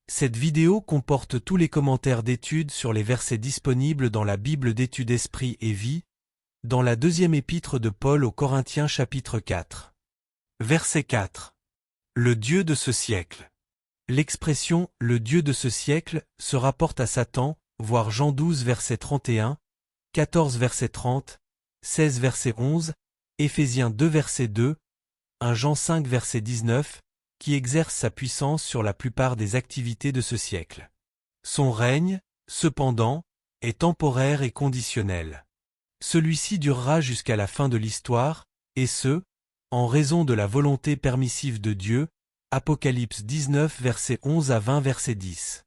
Cette vidéo comporte tous les commentaires d'études sur les versets disponibles dans la Bible d'études Esprit et Vie, dans la deuxième épître de Paul aux Corinthiens chapitre 4. Verset 4. Le Dieu de ce siècle. L'expression « le Dieu de ce siècle » se rapporte à Satan, voir Jean 12 verset 31, 14 verset 30, 16 verset 11, Éphésiens 2 verset 2, 1 Jean 5 verset 19, qui exerce sa puissance sur la plupart des activités de ce siècle. Son règne, cependant, est temporaire et conditionnel. Celui-ci durera jusqu'à la fin de l'histoire, et ce, en raison de la volonté permissive de Dieu, Apocalypse 19 versets 11 à 20 verset 10.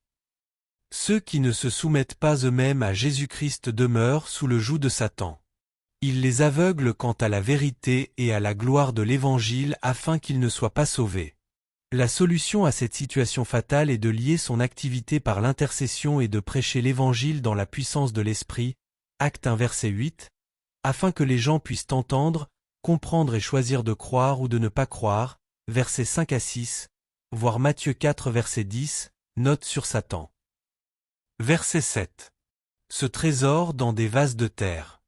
Ceux qui ne se soumettent pas eux-mêmes à Jésus-Christ demeurent sous le joug de Satan. Il les aveugle quant à la vérité et à la gloire de l'Évangile afin qu'ils ne soient pas sauvés. La solution à cette situation fatale est de lier son activité par l'intercession et de prêcher l'Évangile dans la puissance de l'Esprit, Acte 1 verset 8, afin que les gens puissent entendre, comprendre et choisir de croire ou de ne pas croire, versets 5 à 6, voir Matthieu 4 verset 10, note sur Satan. Verset 7. Ce trésor dans des vases de terre.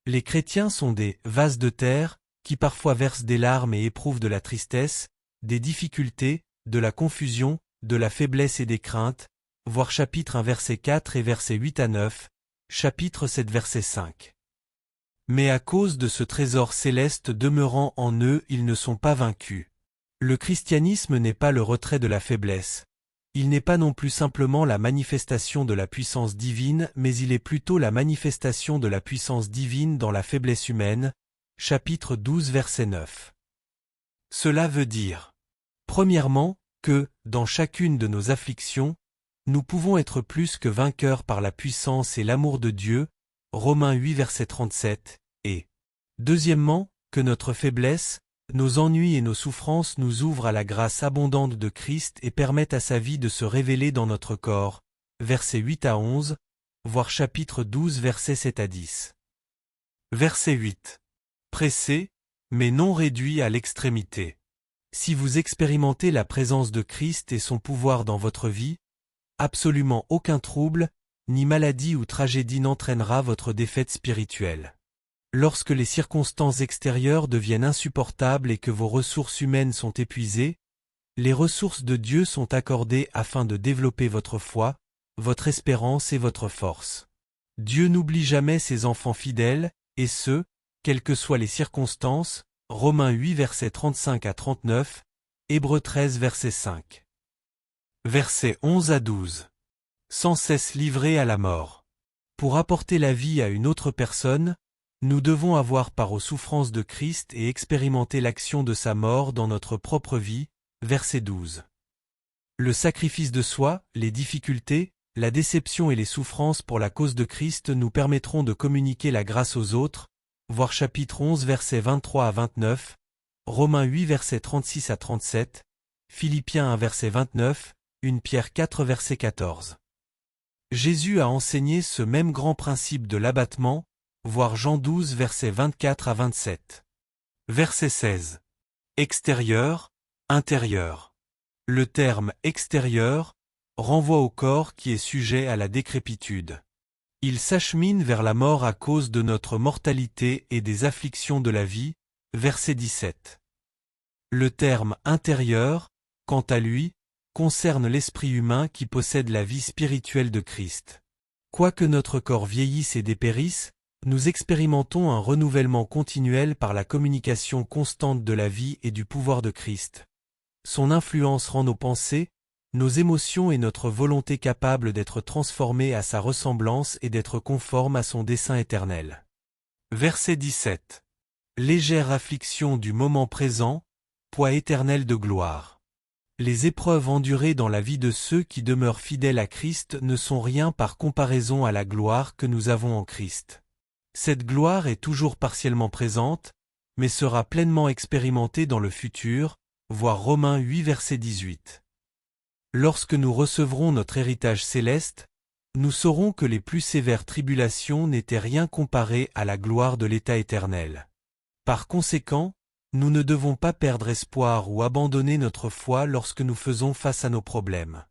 Les chrétiens sont des vases de terre, qui parfois versent des larmes et éprouvent de la tristesse, des difficultés, de la confusion, de la faiblesse et des craintes, voir chapitre 1 verset 4 et versets 8 à 9, chapitre 7 verset 5. Mais à cause de ce trésor céleste demeurant en eux, ils ne sont pas vaincus. Le christianisme n'est pas le retrait de la faiblesse. Il n'est pas non plus simplement la manifestation de la puissance divine, mais il est plutôt la manifestation de la puissance divine dans la faiblesse humaine, chapitre 12 verset 9. Cela veut dire, premièrement, que, dans chacune de nos afflictions, nous pouvons être plus que vainqueurs par la puissance et l'amour de Dieu, Romains 8 verset 37, et, deuxièmement, que notre faiblesse, nos ennuis et nos souffrances nous ouvrent à la grâce abondante de Christ et permettent à sa vie de se révéler dans notre corps, versets 8 à 11, voir chapitre 12 versets 7 à 10. Verset 8. Pressé, mais non réduit à l'extrémité. Si vous expérimentez la présence de Christ et son pouvoir dans votre vie, absolument aucun trouble, ni maladie ou tragédie n'entraînera votre défaite spirituelle. Lorsque les circonstances extérieures deviennent insupportables et que vos ressources humaines sont épuisées, les ressources de Dieu sont accordées afin de développer votre foi, votre espérance et votre force. Dieu n'oublie jamais ses enfants fidèles, et ce, quelles que soient les circonstances, Romains 8 versets 35 à 39, Hébreux 13 verset 5. Versets 11 à 12. Sans cesse livrés à la mort. Pour apporter la vie à une autre personne, nous devons avoir part aux souffrances de Christ et expérimenter l'action de sa mort dans notre propre vie, verset 12. Le sacrifice de soi, les difficultés, la déception et les souffrances pour la cause de Christ nous permettront de communiquer la grâce aux autres, voir chapitre 11 versets 23 à 29, Romains 8 versets 36 à 37, Philippiens 1 verset 29, 1 Pierre 4 verset 14. Jésus a enseigné ce même grand principe de l'abattement, voir Jean 12 versets 24 à 27. Verset 16. Extérieur, intérieur. Le terme « extérieur » renvoie au corps qui est sujet à la décrépitude. Il s'achemine vers la mort à cause de notre mortalité et des afflictions de la vie, verset 17. Le terme « intérieur », quant à lui, concerne l'esprit humain qui possède la vie spirituelle de Christ. Quoique notre corps vieillisse et dépérisse, nous expérimentons un renouvellement continuel par la communication constante de la vie et du pouvoir de Christ. Son influence rend nos pensées, nos émotions et notre volonté capables d'être transformées à sa ressemblance et d'être conformes à son dessein éternel. Verset 17. Légère affliction du moment présent, poids éternel de gloire. Les épreuves endurées dans la vie de ceux qui demeurent fidèles à Christ ne sont rien par comparaison à la gloire que nous avons en Christ. Cette gloire est toujours partiellement présente, mais sera pleinement expérimentée dans le futur, voir Romains 8 verset 18. Lorsque nous recevrons notre héritage céleste, nous saurons que les plus sévères tribulations n'étaient rien comparées à la gloire de l'état éternel. Par conséquent, nous ne devons pas perdre espoir ou abandonner notre foi lorsque nous faisons face à nos problèmes.